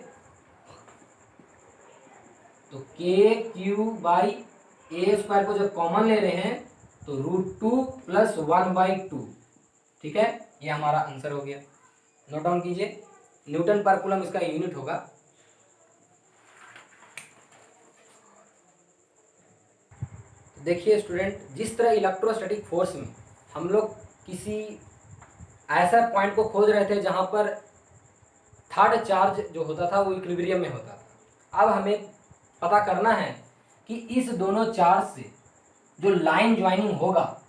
तो KQ/A² को जब कॉमन ले रहे हैं तो √2 प्लस 1/2। ठीक है, ये हमारा आंसर हो गया। नोट डाउन कीजिए, न्यूटन पर कूलम इसका यूनिट होगा। देखिए स्टूडेंट, जिस तरह इलेक्ट्रोस्टैटिक फोर्स में हम लोग किसी ऐसा पॉइंट को खोज रहे थे जहां पर थर्ड चार्ज जो होता था वो इक्विलिब्रियम में होता था, अब हमें पता करना है कि इस दोनों चार्ज से जो लाइन ज्वाइनिंग होगा,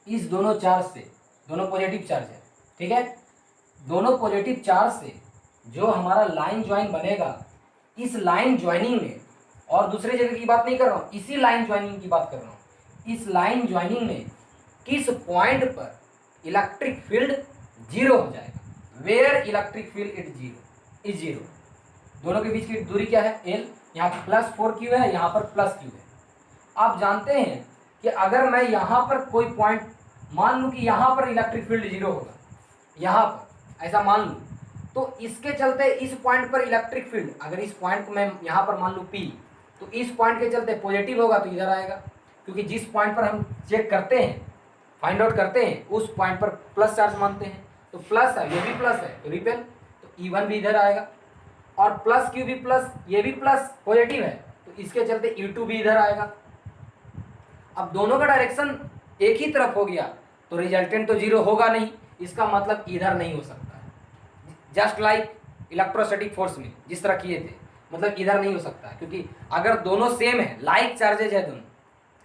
इस दोनों चार्ज से, दोनों पॉजिटिव चार्ज है, ठीक है, दोनों पॉजिटिव चार्ज से जो हमारा लाइन ज्वाइन बनेगा, इस लाइन ज्वाइनिंग में, और दूसरे जगह की बात नहीं कर रहा हूँ, इसी लाइन ज्वाइनिंग की बात कर रहा हूँ, इस लाइन ज्वाइनिंग में किस पॉइंट पर इलेक्ट्रिक फील्ड जीरो हो जाएगा, where electric field is zero. दोनों के बीच की दूरी क्या है, L। यहाँ पर +4Q है, यहाँ पर +Q है। आप जानते हैं कि अगर मैं यहाँ पर कोई पॉइंट मान लूँ कि यहाँ पर इलेक्ट्रिक फील्ड जीरो होगा, यहाँ पर ऐसा मान लूँ, तो इसके चलते इस पॉइंट पर इलेक्ट्रिक फील्ड, अगर इस पॉइंट को मैं यहाँ पर मान लूँ P, तो इस पॉइंट के चलते पॉजिटिव होगा तो इधर आएगा, क्योंकि जिस पॉइंट पर हम चेक करते हैं, फाइंड आउट करते हैं, उस पॉइंट पर प्लस चार्ज मानते हैं, तो प्लस है, ये भी प्लस है तो रिपेल, तो E1 भी इधर आएगा, और +Q भी प्लस, ये भी प्लस पॉजिटिव है तो इसके चलते E2 भी इधर आएगा। अब दोनों का डायरेक्शन एक ही तरफ हो गया तो रिजल्टेंट तो जीरो होगा नहीं, इसका मतलब इधर नहीं हो सकता है। जस्ट लाइक इलेक्ट्रोस्टैटिक फोर्स में जिस तरह किए थे, मतलब इधर नहीं हो सकता है, क्योंकि अगर दोनों सेम है, लाइक चार्जेज है दोनों,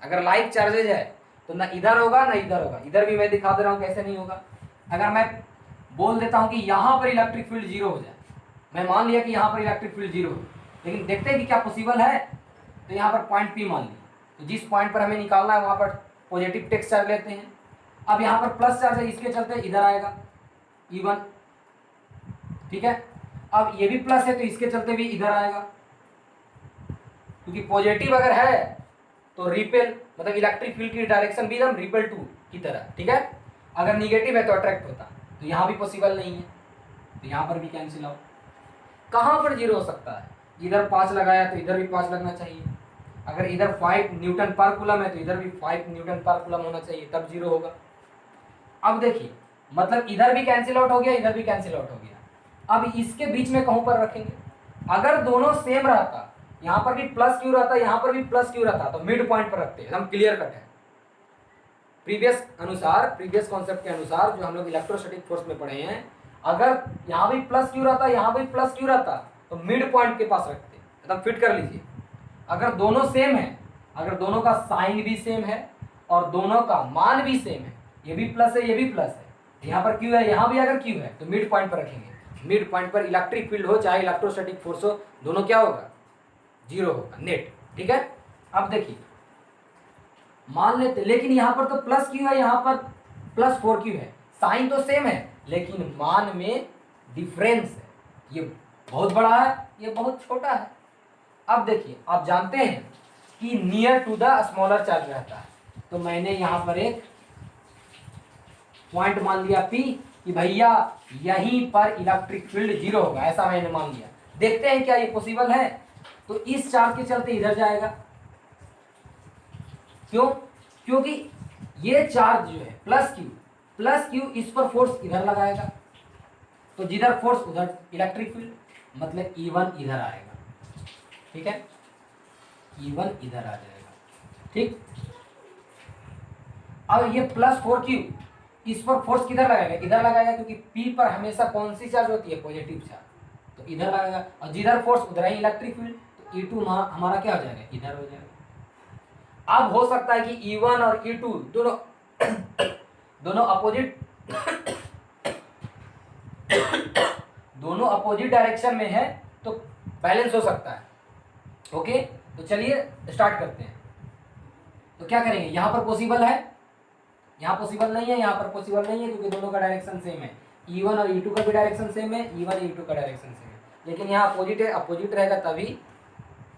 अगर लाइक चार्जेज है तो ना इधर होगा ना इधर होगा। इधर भी मैं दिखा दे रहा हूँ कैसे नहीं होगा। अगर मैं बोल देता हूँ कि यहाँ पर इलेक्ट्रिक फील्ड जीरो हो जाए, मैं मान लिया कि यहाँ पर इलेक्ट्रिक फील्ड जीरो हो, लेकिन देखते हैं कि क्या पॉसिबल है, तो यहाँ पर पॉइंट P मान लिया, तो जिस पॉइंट पर हमें निकालना है वहाँ पर पॉजिटिव टेक्स्ट चार्ज लेते हैं। अब यहाँ पर प्लस चार्ज है, इसके चलते इधर आएगा E1, ठीक है। अब ये भी प्लस है तो इसके चलते भी इधर आएगा, क्योंकि पॉजिटिव अगर है तो रिपेल, मतलब इलेक्ट्रिक फील्ड की डायरेक्शन भी एकदम रिपेल टू की तरह, ठीक है। अगर निगेटिव है तो अट्रैक्ट होता, तो यहाँ भी पॉसिबल नहीं है, तो यहाँ पर भी कैंसिल आउट। कहाँ पर जीरो हो सकता है, इधर 5 लगाया तो इधर भी 5 लगना चाहिए, अगर इधर 5 न्यूटन पर कूलम है तो इधर भी 5 न्यूटन पर कूलम होना चाहिए, तब जीरो होगा। अब देखिए, मतलब इधर भी कैंसिल आउट हो गया, इधर भी कैंसिल आउट हो गया। अब इसके बीच में कहीं पर रखेंगे, अगर दोनों सेम रहता, यहाँ पर भी +Q रहता, यहाँ पर भी +Q रहता, तो मिड पॉइंट पर रखते हैं, एकदम क्लियर कट है। प्रीवियस कॉन्सेप्ट के अनुसार जो हम लोग इलेक्ट्रोस्टैटिक फोर्स में पढ़े हैं, अगर यहाँ भी +Q रहता, यहाँ भी +Q रहता, तो मिड पॉइंट के पास रखते, एकदम फिट कर लीजिए। अगर दोनों सेम है, अगर दोनों का साइन भी सेम है और दोनों का मान भी सेम है, ये भी प्लस है ये भी प्लस है, यहाँ पर Q है यहाँ भी अगर Q है, तो मिड पॉइंट पर रखेंगे। मिड पॉइंट पर इलेक्ट्रिक फील्ड हो चाहे इलेक्ट्रोस्टैटिक फोर्स हो, दोनों क्या होगा, जीरो होगा, नेट, ठीक है। अब देखिए, मान लेते, लेकिन यहाँ पर तो +Q है, यहाँ पर +4Q है, साइन तो सेम है लेकिन मान में डिफरेंस है, ये बहुत बड़ा है ये बहुत छोटा है। अब देखिए, आप जानते हैं कि near to the smaller charge रहता है, तो मैंने यहाँ पर एक पॉइंट मान लिया P कि भैया यहीं पर इलेक्ट्रिक फील्ड जीरो होगा, ऐसा मैंने मान लिया। देखते हैं क्या ये पॉसिबल है, तो इस चार्ज के चलते इधर जाएगा, क्यों, क्योंकि ये चार्ज जो है +Q इस पर फोर्स इधर लगाएगा, तो जिधर फोर्स उधर इलेक्ट्रिक फील्ड, मतलब E1 इधर आएगा, ठीक है, E1 इधर आ जाएगा, ठीक। अब ये +4Q इस पर फोर्स किधर लगाएगा, इधर लगाएगा, क्योंकि P पर हमेशा कौन सी चार्ज होती है, पॉजिटिव चार्ज, तो इधर लगाएगा, और जिधर फोर्स उधर ही इलेक्ट्रिक फील्ड, तो E2 हमारा क्या हो जाएगा, इधर हो जाएगा। अब हो सकता है कि E1 और E2 दोनों अपोजिट डायरेक्शन में है, तो बैलेंस हो सकता है, ओके, तो चलिए स्टार्ट करते हैं। तो क्या करेंगे, यहाँ पर पॉसिबल है, यहाँ पॉसिबल नहीं है, यहाँ पर पॉसिबल नहीं है, क्योंकि दोनों का डायरेक्शन सेम है। E1 और E2 का भी डायरेक्शन सेम है, E1 और E2 का डायरेक्शन सेम है, लेकिन यहाँ अपोजिट है, अपोजिट रहेगा तभी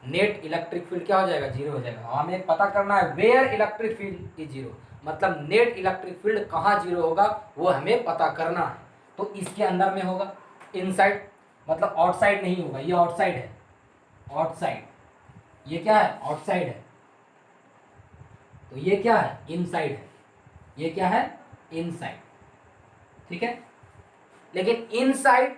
नेट इलेक्ट्रिक फील्ड क्या हो जाएगा, जीरो हो जाएगा। हमें पता करना है where electric field is zero, मतलब नेट इलेक्ट्रिक फील्ड कहाँ जीरो होगा वो हमें पता करना है। तो इसके अंदर में होगा, इनसाइड, मतलब आउटसाइड नहीं होगा, ये आउटसाइड है, आउटसाइड, ये क्या है, आउटसाइड है, तो ये क्या है, इनसाइड है, ये क्या है, इनसाइड, ठीक है। लेकिन इनसाइड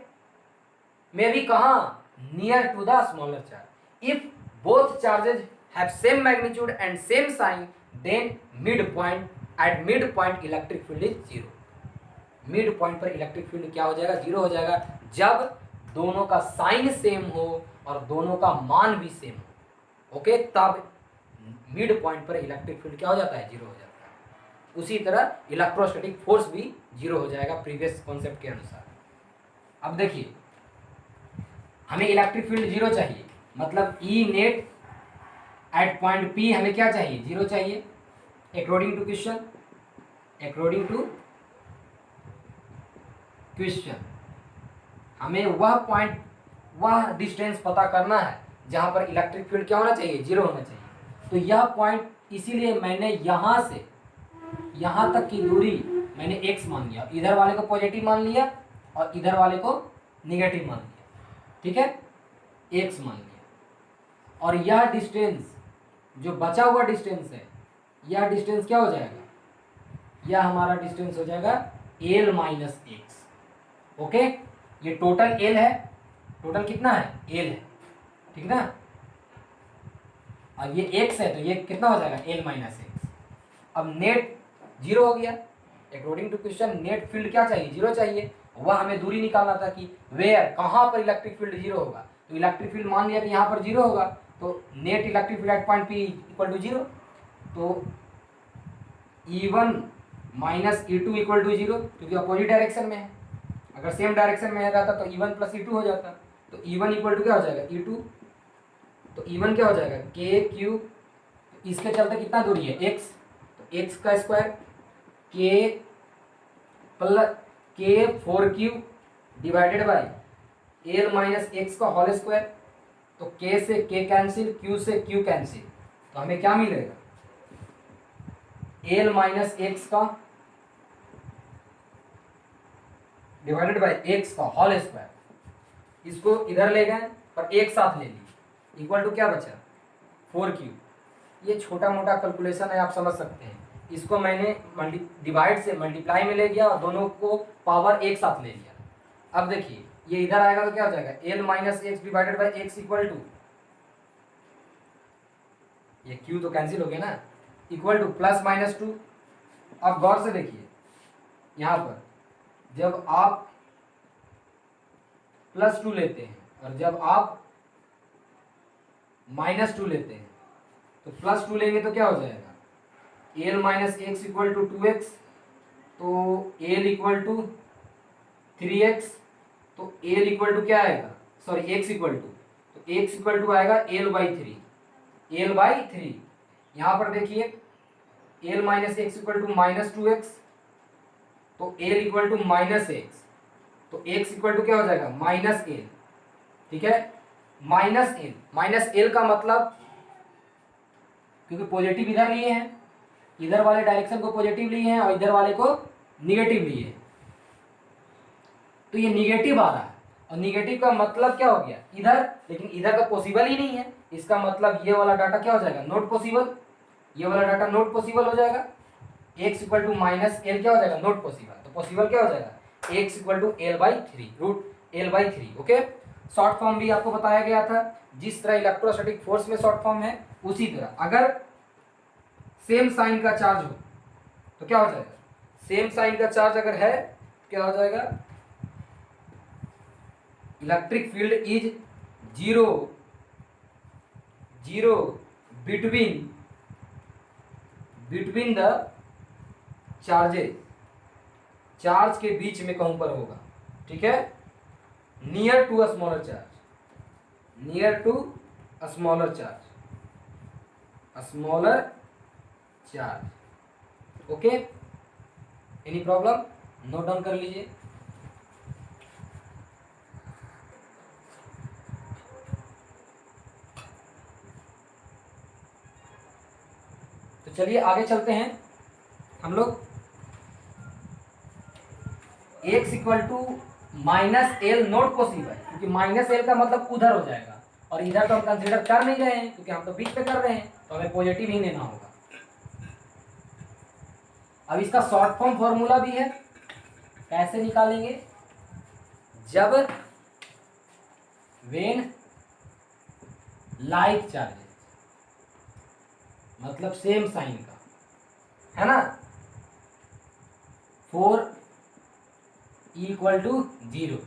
में भी कहाँ, near to the smaller charge. If both charges have same magnitude and same sign, then mid point, at mid point electric field is zero. Mid point पर इलेक्ट्रिक फील्ड क्या हो जाएगा, जीरो हो जाएगा, जब दोनों का साइन सेम हो और दोनों का मान भी सेम हो। ओके, तब मिड पॉइंट पर इलेक्ट्रिक फील्ड क्या हो जाता है, जीरो हो जाता है। उसी तरह इलेक्ट्रोस्टैटिक फोर्स भी जीरो हो जाएगा प्रीवियस कॉन्सेप्ट के अनुसार। अब देखिए, हमें इलेक्ट्रिक फील्ड जीरो चाहिए, मतलब E net at point P हमें क्या चाहिए, जीरो चाहिए, according to question, according to question हमें वह पॉइंट, वह डिस्टेंस पता करना है जहां पर इलेक्ट्रिक फील्ड क्या होना चाहिए, जीरो होना चाहिए। तो यह पॉइंट, इसीलिए मैंने यहां से यहां तक की दूरी मैंने x मान लिया, इधर वाले को पॉजिटिव मान लिया और इधर वाले को निगेटिव मान लिया, ठीक है, x मान लिया। और यह डिस्टेंस, जो बचा हुआ डिस्टेंस है, यह डिस्टेंस क्या हो जाएगा, यह हमारा डिस्टेंस हो जाएगा l माइनस एक्स। ओके, ये टोटल l है, टोटल कितना है, l है, ठीक ना। अब ये x है तो ये कितना हो जाएगा, l माइनस एक्स। अब नेट जीरो हो गया, according to question net field क्या चाहिए, जीरो चाहिए। वह हमें दूरी निकालना था कि वेयर, कहाँ पर इलेक्ट्रिक फील्ड जीरो होगा। तो इलेक्ट्रिक फील्ड मान लिया कि यहाँ पर जीरो होगा, तो net electric field at point P equal to zero. तो E1 minus E2 equal to zero, क्योंकि अपोजिट डायरेक्शन में है। अगर सेम डायरेक्शन में रहता तो E1 प्लस E2 हो जाता। तो E1 इक्वल टू क्या हो जाएगा, E2, तो E1 क्या हो जाएगा, के क्यू, इसके चलते कितना दूरी है, x, तो x का स्क्वायर के प्लस के 4q divided by L minus x का होल स्क्वायर। तो k से k कैंसिल, q से q कैंसिल, तो हमें क्या मिलेगा, एल माइनस एक्स का डिवाइडेड बाई एक्स का होल स्क्वायर। इसको इधर ले गए और एक साथ ले लिए, इक्वल टू क्या बचा, 4q। ये छोटा मोटा कैलकुलेशन है, आप समझ सकते हैं। इसको मैंने डिवाइड से मल्टीप्लाई में ले गया और दोनों को पावर एक साथ ले लिया। अब देखिए, ये इधर आएगा तो क्या हो जाएगा, L minus x divided by x equal to, ये q तो कैंसिल हो गया ना, इक्वल टू प्लस माइनस 2। अब गौर से देखिए, यहाँ पर जब आप प्लस 2 लेते हैं और जब आप माइनस 2 लेते हैं, तो प्लस 2 लेंगे तो क्या हो जाएगा, L minus x equal to 2x, तो एल इक्वल टू 3x, तो एल इक्वल टू क्या आएगा, सॉरी x इक्वल टू, तो x इक्वल टू आएगा एल बाई 3, एल बाई 3। यहाँ पर देखिए, L minus x equal to minus 2x, तो L equal to minus x, तो x इक्वल टू क्या हो जाएगा, माइनस एल, ठीक है, माइनस एल। माइनस एल का मतलब, क्योंकि पॉजिटिव इधर लिए हैं, इधर वाले डायरेक्शन को पॉजिटिव लिए हैं और इधर वाले को निगेटिव लिए हैं, तो ये निगेटिव आ रहा है। और निगेटिव का मतलब क्या हो गया, इधर, लेकिन इधर का पॉसिबल ही नहीं है। इसका मतलब ये वाला डाटा क्या हो जाएगा, नॉट पॉसिबल, ये वाला डाटा नॉट पॉसिबल हो जाएगा। x equal to minus L क्या हो जाएगा, नॉट पॉसिबल, तो पॉसिबल क्या हो जाएगा, x equal to L by 3, root L by 3। Okay, short form भी आपको बताया गया था, जिस तरह इलेक्ट्रोस्टैटिक फोर्स में शॉर्ट फॉर्म है, उसी तरह अगर सेम साइन का चार्ज हो तो क्या हो जाएगा, सेम साइन का चार्ज अगर है तो क्या हो जाएगा, electric field is zero, zero between the charges, charge के बीच में कहीं पर होगा, ठीक है, near to a smaller charge, near to smaller charge. Okay, any problem? Note down कर लीजिए। तो चलिए आगे चलते हैं हम लोग। x equal to minus L not possible, क्योंकि माइनस एल का मतलब उधर हो जाएगा और इधर तो हम कंसीडर कर नहीं रहे हैं क्योंकि हम तो बीच पे कर रहे हैं, तो हमें पॉजिटिव ही लेना होगा। अब इसका शॉर्ट फॉर्म फॉर्मूला भी है, कैसे निकालेंगे? जब वेन लाइक चार्जेस, मतलब सेम साइन का, है ना, for equal to 0,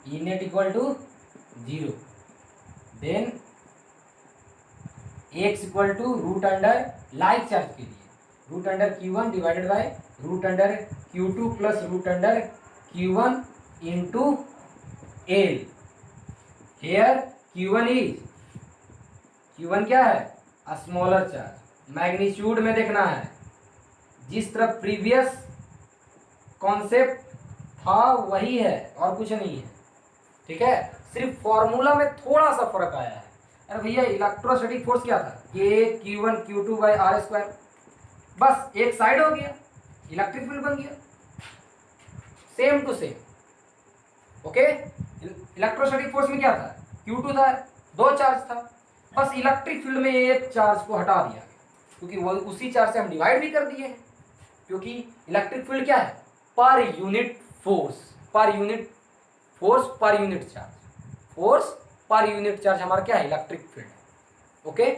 E net equal to 0, then x equal to root under like charge के लिए root under Q1 divided by root under Q2 plus root under Q1 into L. Here Q1 क्या है? Smaller charge. Magnitude में देखना है, जिस तरह previous concept था वही है और कुछ नहीं है, ठीक है। सिर्फ फॉर्मूला में थोड़ा सा फर्क आया है। अरे भैया इलेक्ट्रोस्टैटिक फोर्स क्या था? K Q1 Q2 by R square, बस एक साइड हो गया, इलेक्ट्रिक फील्ड बन गया same to same. Okay, electrostatic force में क्या था? Q2 था, दो चार्ज था, बस इलेक्ट्रिक फील्ड में एक चार्ज को हटा दिया गया, क्योंकि वो उसी चार्ज से हम डिवाइड भी कर दिए हैं, क्योंकि इलेक्ट्रिक फील्ड क्या है? Per unit force, per unit force per unit charge, force per unit charge हमारा क्या है? इलेक्ट्रिक फील्ड है। ओके,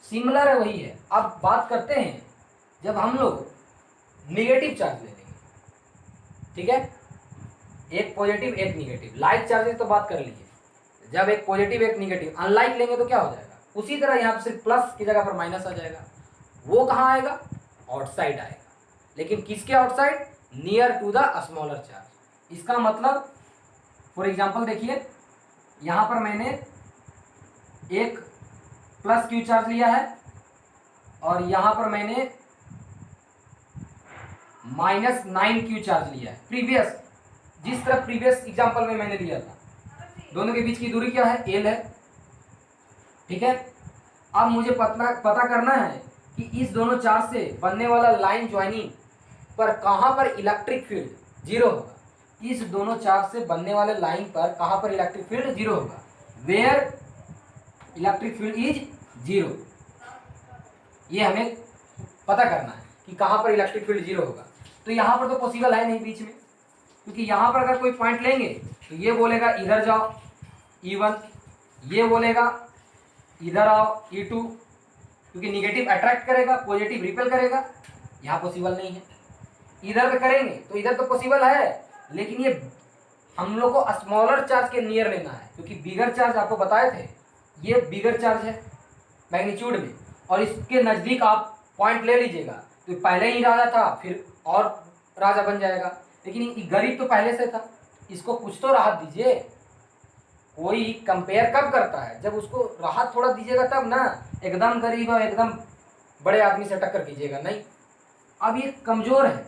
सिमिलर है, वही है। अब बात करते हैं जब हम लोग निगेटिव चार्ज ले लेंगे, ठीक है, एक पॉजिटिव एक निगेटिव, लाइक चार्जेस तो बात कर लीजिए। जब एक पॉजिटिव एक निगेटिव अनलाइक लेंगे तो क्या हो जाएगा? उसी तरह यहाँ पर सिर्फ प्लस की जगह पर माइनस आ जाएगा। वो कहाँ आएगा? आउटसाइड आएगा, लेकिन किसके outside? Near to the smaller charge. इसका मतलब फॉर एग्जांपल देखिए, यहाँ पर मैंने एक प्लस क्यू चार्ज लिया है और यहाँ पर मैंने माइनस 9 क्यू चार्ज लिया है। प्रीवियस, जिस तरह प्रीवियस एग्जांपल में मैंने लिया था, दोनों के बीच की दूरी क्या है? एल है, ठीक है। अब मुझे पता करना है कि इस दोनों चार्ज से बनने वाला लाइन ज्वाइनिंग पर कहाँ पर इलेक्ट्रिक फील्ड 0 होगा। इस दोनों चार्ज से बनने वाले लाइन पर कहाँ पर इलेक्ट्रिक फील्ड 0 होगा? Where electric field is 0। ये हमें पता करना है कि कहाँ पर इलेक्ट्रिक फील्ड 0 होगा। तो यहाँ पर तो पॉसिबल है नहीं बीच में, क्योंकि यहाँ पर अगर कोई पॉइंट लेंगे तो ये बोलेगा इधर जाओ E1, ये बोलेगा इधर आओ E2, क्योंकि निगेटिव अट्रैक्ट करेगा, पॉजिटिव रिपेल करेगा। यहाँ पॉसिबल नहीं है। इधर पे करेंगे तो इधर तो पॉसिबल है, लेकिन ये हम लोग को स्मॉलर चार्ज के नियर लेना है, क्योंकि बिगर चार्ज आपको बताए थे, ये बिगर चार्ज है मैग्नीट्यूड में, और इसके नज़दीक आप पॉइंट ले लीजिएगा तो पहले ही राजा था, फिर और राजा बन जाएगा। लेकिन गरीब तो पहले से था, इसको कुछ तो राहत दीजिए। कोई कंपेयर कब करता है? जब उसको राहत थोड़ा दीजिएगा तब ना। एकदम गरीब और एकदम बड़े आदमी से टक्कर कीजिएगा, नहीं। अब ये कमज़ोर है,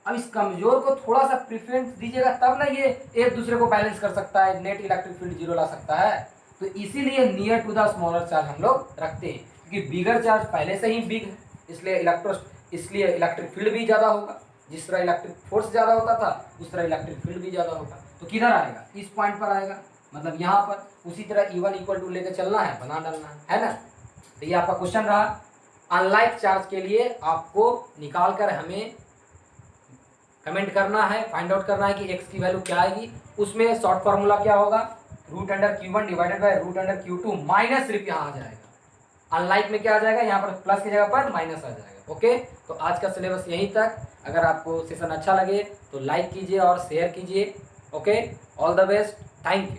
अब इस कमज़ोर को थोड़ा सा प्रेफरेंस दीजिएगा तब ना ये एक दूसरे को बैलेंस कर सकता है, नेट इलेक्ट्रिक फील्ड 0 ला सकता है। तो इसीलिए near to the smaller charge हम लोग रखते हैं, क्योंकि बिगर चार्ज पहले से ही बिग है, इसलिए इलेक्ट्रिक फील्ड भी ज़्यादा होगा। जिस तरह इलेक्ट्रिक फोर्स ज़्यादा होता था उस तरह इलेक्ट्रिक फील्ड भी ज़्यादा होगा। तो किधर आएगा? इस पॉइंट पर आएगा, मतलब यहाँ पर। उसी तरह E1 इक्वल टू लेकर चलना है, बना डालना है ना। तो ये आपका क्वेश्चन रहा। अनलाइक चार्ज के लिए आपको निकाल कर हमें कमेंट करना है, फाइंड आउट करना है कि x की वैल्यू क्या आएगी। उसमें शॉर्ट फार्मूला क्या होगा? Root under Q1 divided by root under Q2 minus सिर्फ यहाँ आ जाएगा। अनलाइक में क्या आ जाएगा? यहाँ पर प्लस की जगह पर माइनस आ जाएगा। ओके, तो आज का सिलेबस यहीं तक। अगर आपको सेशन अच्छा लगे तो लाइक कीजिए और शेयर कीजिए। Okay, all the best, thank you.